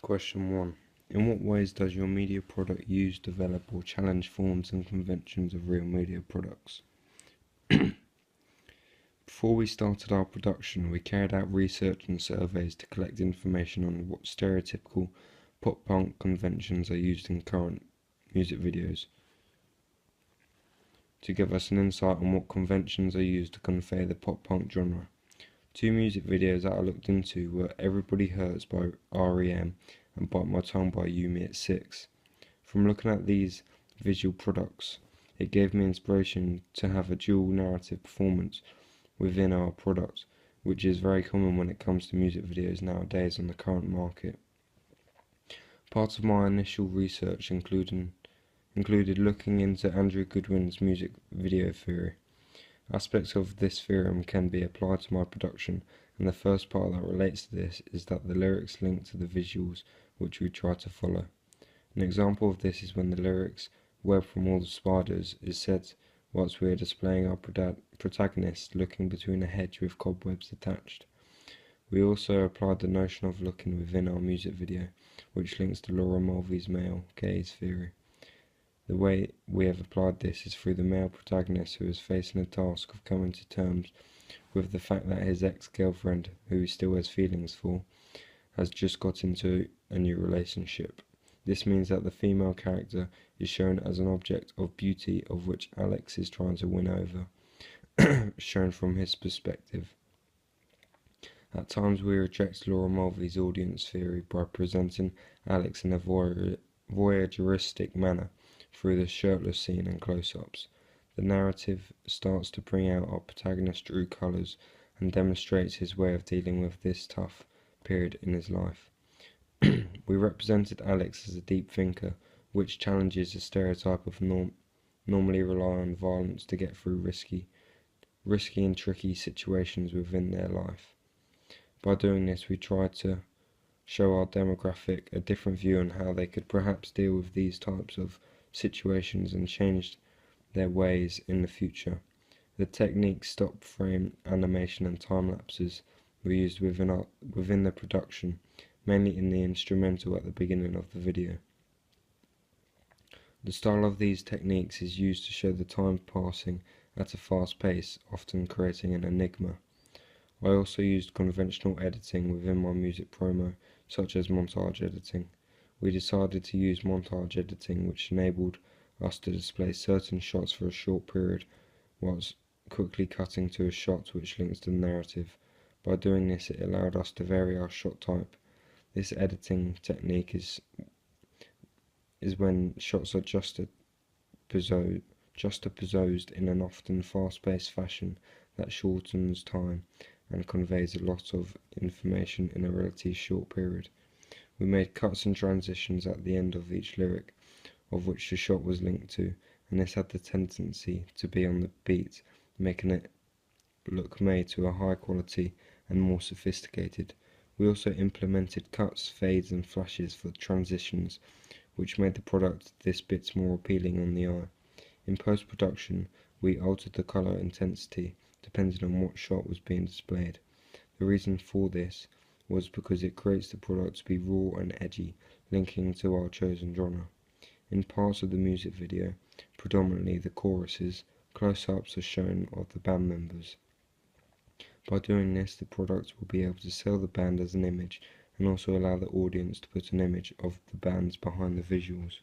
Question 1. In what ways does your media product use, develop, or challenge forms and conventions of real media products? Before we started our production, we carried out research and surveys to collect information on what stereotypical pop-punk conventions are used in current music videos, to give us an insight on what conventions are used to convey the pop-punk genre. Two music videos that I looked into were Everybody Hurts by REM and Bite My Tongue by Yumi at 6. From looking at these visual products, it gave me inspiration to have a dual narrative performance within our product, which is very common when it comes to music videos nowadays on the current market. Part of my initial research included looking into Andrew Goodwin's music video theory. Aspects of this theorem can be applied to my production, and the first part that relates to this is that the lyrics link to the visuals which we try to follow. An example of this is when the lyrics "Web from all the spiders" is said whilst we are displaying our protagonist looking between a hedge with cobwebs attached. We also applied the notion of looking within our music video, which links to Laura Mulvey's male gaze theory. The way we have applied this is through the male protagonist who is facing the task of coming to terms with the fact that his ex-girlfriend, who he still has feelings for, has just got into a new relationship. This means that the female character is shown as an object of beauty of which Alex is trying to win over, shown from his perspective. At times we reject Laura Mulvey's audience theory by presenting Alex in a voyeuristic manner through the shirtless scene and close-ups. The narrative starts to bring out our protagonist's true colours and demonstrates his way of dealing with this tough period in his life. We represented Alex as a deep thinker, which challenges the stereotype of normally rely on violence to get through risky and tricky situations within their life. By doing this, we tried to show our demographic a different view on how they could perhaps deal with these types of situations and change their ways in the future. The techniques, stop frame animation and time lapses were used within the production, mainly in the instrumental at the beginning of the video. The style of these techniques is used to show the time passing at a fast pace, often creating an enigma. I also used conventional editing within my music promo, such as montage editing. We decided to use montage editing, which enabled us to display certain shots for a short period, whilst quickly cutting to a shot which links to the narrative. By doing this, it allowed us to vary our shot type. This editing technique is when shots are juxtaposed in an often fast-paced fashion that shortens time and conveys a lot of information in a relatively short period. We made cuts and transitions at the end of each lyric, of which the shot was linked to, and this had the tendency to be on the beat, making it look made to a high quality and more sophisticated. We also implemented cuts, fades and flashes for transitions, which made the product this bit more appealing on the eye. In post-production, we altered the colour intensity depending on what shot was being displayed. The reason for this was because it creates the product to be raw and edgy, linking to our chosen genre. In parts of the music video, predominantly the choruses, close-ups are shown of the band members. By doing this, the product will be able to sell the band as an image and also allow the audience to put an image of the bands behind the visuals.